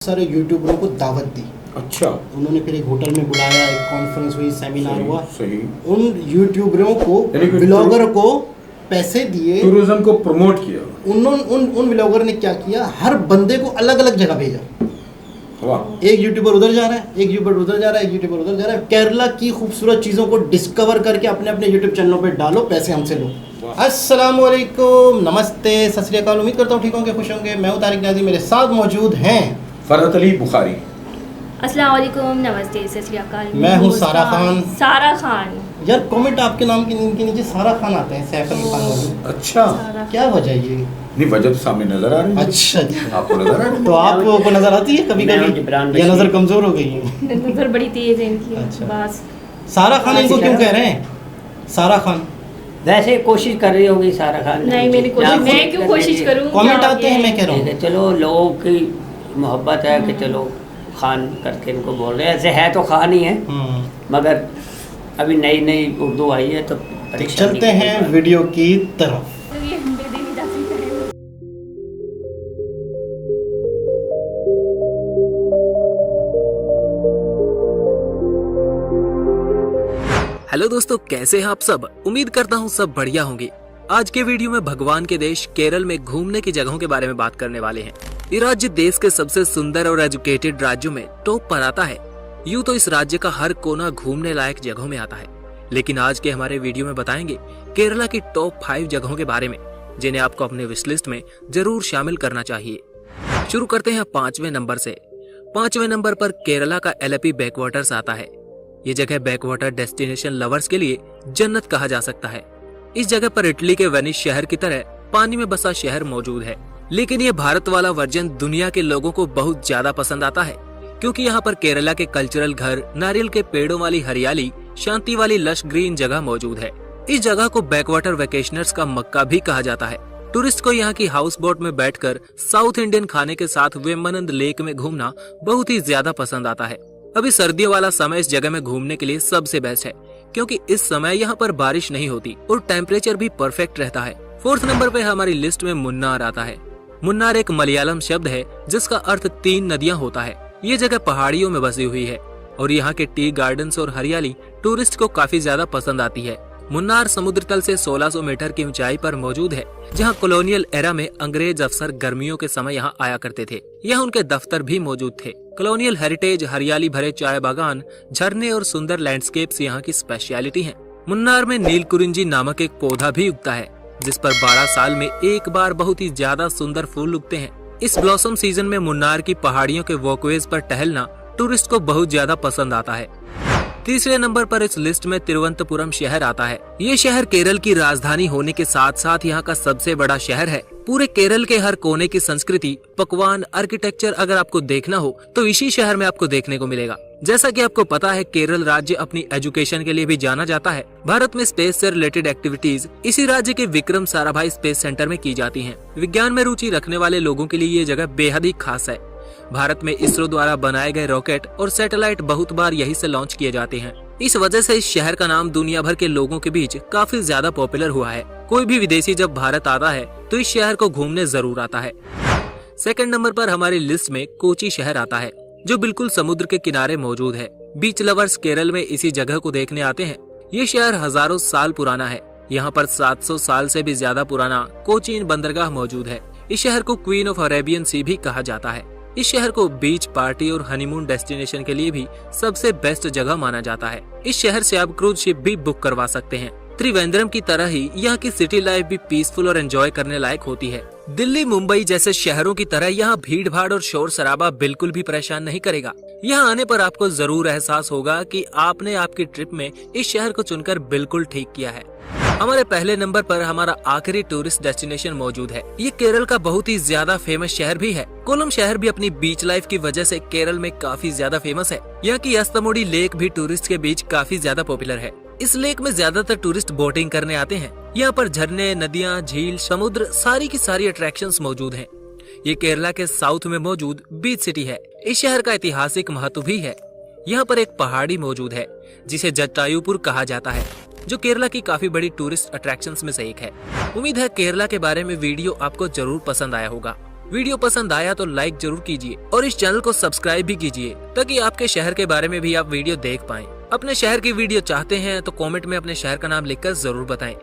सारे यूट्यूबरों को दावत दी। अच्छा, उन्होंने फिर एक होटल में बुलाया, एक कॉन्फ्रेंस हुई, सेमिनार हुआ। सही। उन यूट्यूबरों को, यानी कि ब्लॉगर को पैसे दिए, टूरिज्म को प्रमोट किया। उन ब्लॉगर ने क्या किया, हर बंदे को अलग अलग जगह भेजा। वाह। एक यूट्यूबर उधर जा रहा है, एक यूट्यूबर उधर जा रहा है, एक यूट्यूबर उधर जा रहा है। केरला की खूबसूरत चीज़ों को डिस्कवर करके अपने अपने यूट्यूब चैनलों पे डालो, पैसे हमसे लो। अस्सलाम वालेकुम, नमस्ते, सत श्री अकाल। उम्मीद करता हूँ ठीक होंगे, खुश होंगे। मैं हूँ तारिक नाजी, मेरे साथ मौजूद हैं फरहत अली बुखारी। अस्सलाम वालेकुम, नमस्ते, सत श्री अकाल। मैं हूँ सारा खान। सारा खान। यार कमेंट आपके नाम के नीचे सारा खान आते हैं, सैफ अली खान वाले। अच्छा, क्या वजह ये? नहीं, वजह तो सामने नजर आ रही है। अच्छा जी, आपको नजर आ रही है? तो आपको नजर आती है कभी कभी, या नजर कमजोर हो गई है? नजर बड़ी तेज है इनकी। अच्छा। बस सारा खान इनको क्यों कह रहे हैं सारा खान? वैसे कोशिश कर रही होगी सारा खान। नहीं, मैंने कोशिश, मैं क्यों कोशिश करूं? कमेंट आते हैं, मैं कह रहा हूँ। चलो, लोगों की मोहब्बत है कि चलो खान करके इनको बोल रहे हैं। ऐसे है तो खान ही है, मगर अभी नई नई उर्दू आई है तो चलते हैं वीडियो की तरफ। ये अंडे देने जा सकते हैं। हेलो दोस्तों, कैसे हैं आप सब? उम्मीद करता हूँ सब बढ़िया होंगे। आज के वीडियो में भगवान के देश केरल में घूमने की जगहों के बारे में बात करने वाले हैं। ये राज्य देश के सबसे सुंदर और एजुकेटेड राज्यों में टॉप पर आता है। यूँ तो इस राज्य का हर कोना घूमने लायक जगहों में आता है, लेकिन आज के हमारे वीडियो में बताएंगे केरला की टॉप 5 जगहों के बारे में, जिन्हें आपको अपने विश लिस्ट में जरूर शामिल करना चाहिए। शुरू करते हैं 5वें नंबर से। 5वें नंबर पर केरला का एलेपी बैकवाटर्स आता है। ये जगह बैकवाटर डेस्टिनेशन लवर्स के लिए जन्नत कहा जा सकता है। इस जगह पर इटली के वेनिस शहर की तरह पानी में बसा शहर मौजूद है, लेकिन ये भारत वाला वर्जन दुनिया के लोगों को बहुत ज्यादा पसंद आता है, क्योंकि यहाँ पर केरला के कल्चरल घर, नारियल के पेड़ों वाली हरियाली, शांति वाली लश ग्रीन जगह मौजूद है। इस जगह को बैकवाटर वेकेशनर्स का मक्का भी कहा जाता है। टूरिस्ट को यहाँ की हाउस बोट में बैठकर साउथ इंडियन खाने के साथ वेम्बनाड लेक में घूमना बहुत ही ज्यादा पसंद आता है। अभी सर्दियों वाला समय इस जगह में घूमने के लिए सबसे बेस्ट है, क्योंकि इस समय यहाँ पर बारिश नहीं होती और टेम्परेचर भी परफेक्ट रहता है। 4th नंबर पे हमारी लिस्ट में मुन्नार आता है। मुन्नार एक मलयालम शब्द है जिसका अर्थ 3 नदियाँ होता है। ये जगह पहाड़ियों में बसी हुई है और यहाँ के टी गार्डन्स और हरियाली टूरिस्ट को काफी ज्यादा पसंद आती है। मुन्नार समुद्र तल से 1600 मीटर की ऊंचाई पर मौजूद है, जहाँ कॉलोनियल एरा में अंग्रेज अफसर गर्मियों के समय यहाँ आया करते थे। यहाँ उनके दफ्तर भी मौजूद थे। कॉलोनियल हेरिटेज, हरियाली भरे चाय बागान, झरने और सुंदर लैंडस्केप्स यहाँ की स्पेशलिटी हैं। मुन्नार में नीलकुरिंजी नामक एक पौधा भी उगता है, जिस पर 12 साल में एक बार बहुत ही ज्यादा सुंदर फूल उगते हैं। इस ब्लॉसम सीजन में मुन्नार की पहाड़ियों के वॉकवेज पर टहलना टूरिस्ट को बहुत ज्यादा पसंद आता है। 3रे नंबर पर इस लिस्ट में तिरुवनंतपुरम शहर आता है। ये शहर केरल की राजधानी होने के साथ साथ यहाँ का सबसे बड़ा शहर है। पूरे केरल के हर कोने की संस्कृति, पकवान, आर्किटेक्चर अगर आपको देखना हो तो इसी शहर में आपको देखने को मिलेगा। जैसा कि आपको पता है, केरल राज्य अपनी एजुकेशन के लिए भी जाना जाता है। भारत में स्पेस से रिलेटेड एक्टिविटीज इसी राज्य के विक्रम साराभाई स्पेस सेंटर में की जाती हैं। विज्ञान में रुचि रखने वाले लोगों के लिए ये जगह बेहद ही खास है। भारत में इसरो द्वारा बनाए गए रॉकेट और सैटेलाइट बहुत बार यहीं से लॉन्च किए जाते हैं। इस वजह से इस शहर का नाम दुनिया भर के लोगों के बीच काफी ज्यादा पॉपुलर हुआ है। कोई भी विदेशी जब भारत आता है तो इस शहर को घूमने जरूर आता है। 2nd नंबर पर हमारी लिस्ट में कोची शहर आता है, जो बिल्कुल समुद्र के किनारे मौजूद है। बीच लवर्स केरल में इसी जगह को देखने आते हैं। ये शहर हजारों साल पुराना है। यहाँ पर 700 साल से भी ज्यादा पुराना कोचीन बंदरगाह मौजूद है। इस शहर को क्वीन ऑफ अरेबियन सी भी कहा जाता है। इस शहर को बीच पार्टी और हनीमून डेस्टिनेशन के लिए भी सबसे बेस्ट जगह माना जाता है। इस शहर से आप क्रूज शिप भी बुक करवा सकते हैं। त्रिवेंद्रम की तरह ही यहाँ की सिटी लाइफ भी पीसफुल और एंजॉय करने लायक होती है। दिल्ली, मुंबई जैसे शहरों की तरह यहाँ भीड़ भाड़ और शोर शराबा बिल्कुल भी परेशान नहीं करेगा। यहाँ आने पर आपको जरूर एहसास होगा कि आपने आपकी ट्रिप में इस शहर को चुनकर बिल्कुल ठीक किया है। हमारे पहले नंबर पर हमारा आखिरी टूरिस्ट डेस्टिनेशन मौजूद है। ये केरल का बहुत ही ज्यादा फेमस शहर भी है। कोलम शहर भी अपनी बीच लाइफ की वजह से केरल में काफी ज्यादा फेमस है। यहाँ की अस्तमुड़ी लेक भी टूरिस्ट के बीच काफी ज्यादा पॉपुलर है। इस लेक में ज्यादातर टूरिस्ट बोटिंग करने आते हैं। यहाँ पर झरने, नदियाँ, झील, समुद्र, सारी की सारी अट्रैक्शंस मौजूद हैं। ये केरला के साउथ में मौजूद बीच सिटी है। इस शहर का ऐतिहासिक महत्व भी है। यहाँ पर एक पहाड़ी मौजूद है जिसे जट्टायुपुर कहा जाता है, जो केरला की काफी बड़ी टूरिस्ट अट्रैक्शंस में से एक है। उम्मीद है केरला के बारे में वीडियो आपको जरूर पसंद आया होगा। वीडियो पसंद आया तो लाइक जरूर कीजिए और इस चैनल को सब्सक्राइब भी कीजिए ताकि आपके शहर के बारे में भी आप वीडियो देख पाएं। अपने शहर की वीडियो चाहते हैं तो कमेंट में अपने शहर का नाम लिखकर जरूर बताएं।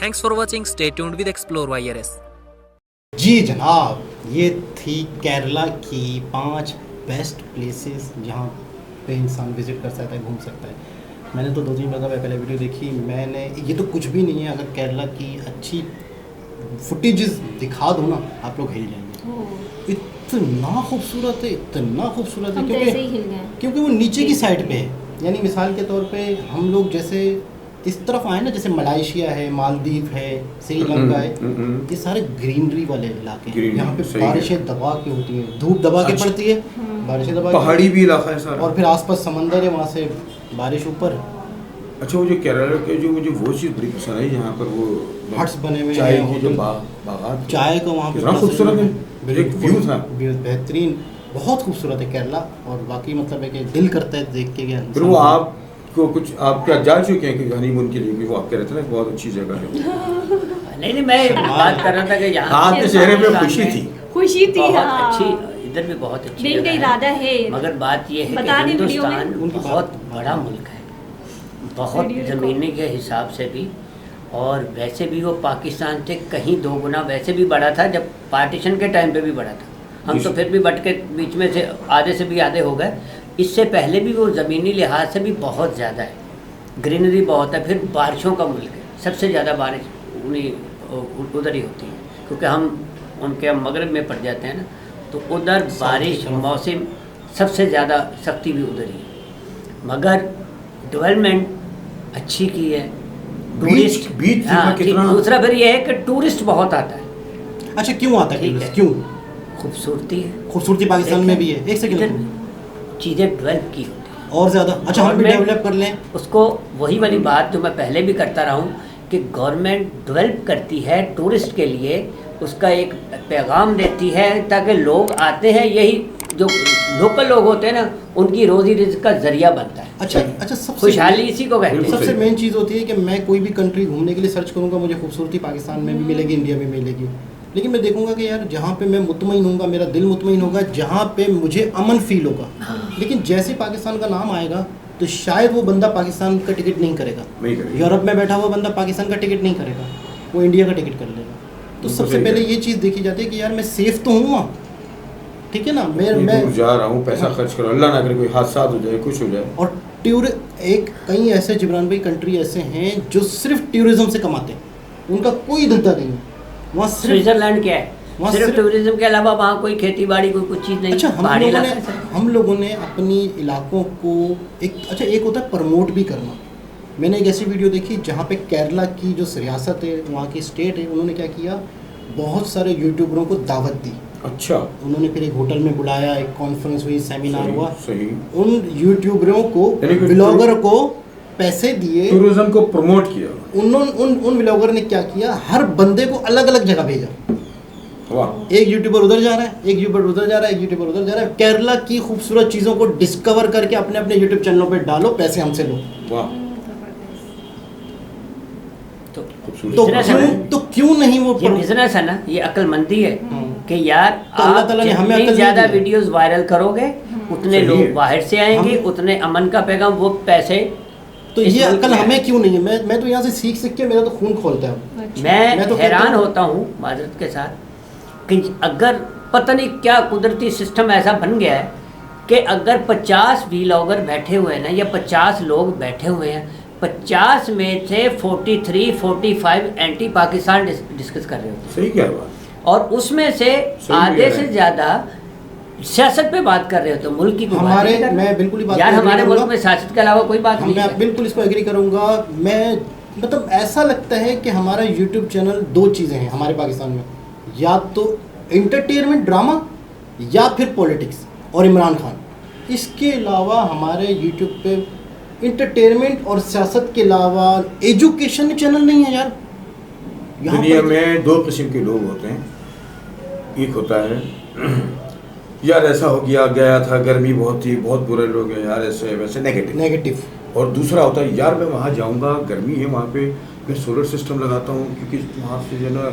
Thanks for watching, stay tuned with explore YRS. जी जनाब, ये थी केरला की 5 बेस्ट प्लेसेस जहाँ पे इंसान विजिट कर सकता है, घूम सकता है। मैंने तो 2-3 जगह पहले वीडियो देखी, मैंने ये तो कुछ भी नहीं है, अगर केरला की अच्छी फुटेजेस दिखा दो ना आप लोग हिल जाएंगे। इतना खूबसूरत है, इतना खूबसूरत है, हम तो ऐसे ही हिल गए। क्योंकि वो नीचे की साइड पे है। यानी मिसाल के तौर पे हम लोग जैसे इस तरफ आए ना, जैसे मलाइशिया है, मालदीव है, श्रीलंका है, ये सारे ग्रीनरी वाले इलाके हैं। Greenery, यहाँ पे सही है। बारिशें दबा के होती हैं, धूप दबा के अच्छा। पड़ती है, बारिशें दबा के, पहाड़ी भी इलाका है सारा। और फिर आसपास समंदर है, वहाँ से बारिश ऊपर, अच्छा, वो जो केरला के जो मुझे वो चीज़ बड़ी पसंद आई, यहाँ पर वो हट्स बने हुए चाय हैं, की जो होटल। बागात, चाय का वहाँ पे कितना बड़ा खूबसूरत है। बिल्कुल, एक व्यू था। बेहतरीन, बहुत खूबसूरत है केरला। और बाकी मतलब है कि दिल करता है देख के। फिर वो आपको कुछ आप क्या जा चुके हैं कि हनीमून के लिए भी? वो आप कह रहे थे ना बहुत अच्छी जगह है। नहीं, मैं बात कर रहा था कि यहाँ आपके चेहरे पे खुशी थी। खुशी थी, बहुत हाँ। अच्छी, इधर भी बहुत अच्छी दिल का जगह है। इरादा है। मगर बात ये है बता कि दें वीडियो में। हिंदुस्तान उनकी बहुत बात- बड़ा मुल्क है, बहुत वीडियो देखो। ज़मीनी के हिसाब से भी, और वैसे भी वो पाकिस्तान से कहीं 2 गुना वैसे भी बड़ा था, जब पार्टीशन के टाइम पे भी बड़ा था। हम तो फिर भी बट के बीच में से आधे से भी आधे हो गए। इससे पहले भी वो ज़मीनी लिहाज से भी बहुत ज़्यादा है, ग्रीनरी बहुत है, फिर बारिशों का मुल्क है। सबसे ज़्यादा बारिश उधर ही होती है, क्योंकि हम उनके मगरब में पड़ जाते हैं ना, तो उधर बारिश मौसम सबसे ज़्यादा सख्ती भी उधर ही है। मगर डेवलपमेंट अच्छी की है, टूरिस्ट बीच हाँ, कितना दूसरा फिर ये है कि टूरिस्ट बहुत आता है, अच्छा क्यों आता है ठीक टूरिस्ट? है। क्यों? खूबसूरती है, खूबसूरती पाकिस्तान में भी है। एक इधर सेकंड, चीज़ें डेवलप की होती है और ज़्यादा अच्छा हम भी गवर्नमेंट- डेवलप कर लें। उसको, वही वाली बात जो मैं पहले भी करता रहा हूँ कि गवर्नमेंट डेवलप करती है टूरिस्ट के लिए, उसका एक पैगाम देती है ताकि लोग आते हैं, यही जो लोकल लोग होते हैं ना, उनकी रोजी रिज़्क का जरिया बनता है। अच्छा सबसे खुशहाली इसी को कहते हैं। बिल्कुल। सबसे मेन चीज़ होती है कि मैं कोई भी कंट्री घूमने के लिए सर्च करूंगा, मुझे खूबसूरती पाकिस्तान में भी मिलेगी, इंडिया में मिलेगी, लेकिन मैं देखूंगा कि यार जहाँ पे मैं मुतमईन होऊंगा, मेरा दिल मुतमईन होगा, जहाँ पे मुझे अमन फील होगा। लेकिन जैसे पाकिस्तान का नाम आएगा तो शायद वो बंदा पाकिस्तान का टिकट नहीं करेगा, नहीं करेगा। यूरोप में बैठा हुआ बंदा पाकिस्तान का टिकट नहीं करेगा, वो इंडिया का टिकट कर लेगा। तो बिल्कुल सबसे सही पहले है। ये चीज़ देखी जाती है कि यार मैं सेफ तो हूँ वहाँ, ठीक है ना। मैं दूर जा रहा हूँ, पैसा खर्च करो, अल्लाह ना करे कोई हादसा हो जाए, कुछ हो जाए। और कई ऐसे जिब्रान भाई कंट्री ऐसे हैं जो सिर्फ टूरिज्म से कमाते हैं, उनका कोई धंधा नहीं है वहाँ सिर्फ। स्विट्जरलैंड क्या है, वहाँ सिर्फ सिर्फ- टूरिज्म के अलावा वहाँ कोई खेती बाड़ी कोई कुछ चीज़ नहीं। अच्छा पहाड़ी इलाका है सर। हम लोगों ने अपनी इलाकों को एक होता है प्रमोट भी करना। मैंने एक ऐसी वीडियो देखी जहाँ पे केरला की जो रियासत है, वहाँ की स्टेट है, उन्होंने क्या किया, बहुत सारे यूट्यूबरों को दावत दी। अच्छा, उन्होंने फिर एक होटल में बुलाया, एक कॉन्फ्रेंस हुई, सेमिनार हुआ, सही। उन यूट्यूबरों को, यानी कि ब्लॉगर को पैसे दिए। टूरिज्म को प्रमोट किया। उन ब्लॉगर ने क्या किया, हर बंदे को अलग अलग जगह भेजा। वाह, एक यूट्यूबर उधर जा रहा है, एक यूट्यूबर उधर जा रहा है, एक यूट्यूबर उधर जा रहा है। केरला की खूबसूरत चीज़ों को डिस्कवर करके अपने अपने यूट्यूब चैनलों पे डालो, पैसे हमसे लो। वाह, तो खूबसूरत। तो बिजनेस है क्यों ना? तो क्यों नहीं वो ये बिजनेस है ना, ये अक्लमंदी है कि यार तो अल्लाह आप ताला ने हमें अक्ल जितनी नहीं ज़्यादा दी है। वीडियोस वायरल करोगे उतने सही लोग है। बाहर से आएंगे, हम- उतने अमन का पैगाम, वो पैसे। तो इस ये मुल्क अकल में हमें है। क्यों नहीं है? मैं तो यहाँ से सीख सीख के मेरा तो खून खोलता है। मैं मैं तो हैरान कहता हूँ- होता हूँ माजरत के साथ कि अगर पता नहीं क्या कुदरती सिस्टम ऐसा बन गया है कि अगर 50 व्लॉगर बैठे हुए हैं ना, या 50 लोग बैठे हुए हैं, 50 में से 43-45 एंटी पाकिस्तान डिस्कस कर रहे होते हैं, सही क्या बात। और उसमें से सही आधे कह रहे से हैं। ज़्यादा सियासत पे बात कर रहे होते हैं, मुल्क की कोई बात हमारे नहीं कर रहे। मैं बिल्कुल ही बात यार agree हमारे मुल्क करूंगा। में सियासत के अलावा कोई बात नहीं मैं है। बिल्कुल इसको एग्री करूंगा। मैं मतलब ऐसा लगता है कि हमारा यूट्यूब चैनल 2 चीज़ें हैं हमारे पाकिस्तान में, या तो एंटरटेनमेंट ड्रामा या फिर पॉलिटिक्स और इमरान खान। इसके अलावा हमारे यूट्यूब पे इंटरटेनमेंट और सियासत के अलावा एजुकेशन चैनल नहीं है यार। यहाँ दुनिया पर- में 2 किस्म के लोग होते हैं। एक होता है यार ऐसा हो गया था, गर्मी बहुत थी, बहुत बुरे लोग हैं यार, ऐसे वैसे नेगेटिव। नेगेटिव। और दूसरा होता है यार मैं वहाँ जाऊँगा, गर्मी है वहाँ पे, मैं सोलर सिस्टम लगाता हूँ क्योंकि वहाँ से जो है ना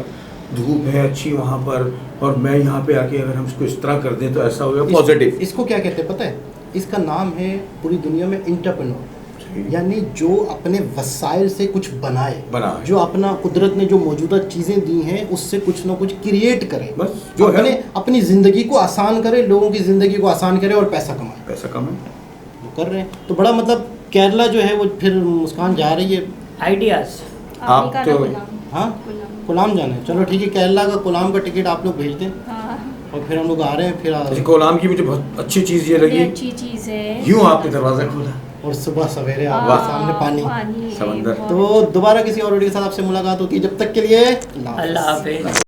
धूप है अच्छी वहाँ पर, और मैं यहाँ पे आके अगर हम इसको इस तरह कर दें तो ऐसा होगा पॉजिटिव। इसको क्या कहते हैं पता है? इसका नाम है पूरी दुनिया में इंटरप्रेन्योर, यानी जो अपने वसाइल से कुछ बनाए, जो अपना कुदरत ने जो मौजूदा चीज़ें दी हैं उससे कुछ ना कुछ क्रिएट करे, बस जो अपनी ज़िंदगी को आसान करे, लोगों की ज़िंदगी को आसान करे और पैसा कमाए। पैसा कमाए वो कर रहे हैं। तो बड़ा मतलब केरला जो है वो फिर मुस्कान जा रही है आइडियाज़। आप आपने कहा तो- ना गुलाम। हाँ गुलाम। कोलाम जाना है। चलो ठीक है, केरला का कोलाम का टिकट आप लोग भेज दें हाँ, और फिर हम लोग आ रहे हैं। फिर कोलाम की मुझे बहुत अच्छी चीज़ ये बड़ी लगी, अच्छी चीज़ है। यूँ आपने दरवाज़ा खोला, और सुबह सवेरे हाँ, आपके सामने पानी। है, समंदर। बहुत तो दोबारा किसी और वीडियो के साथ आपसे मुलाकात होती है, जब तक के लिए अल्लाह हाफिज़।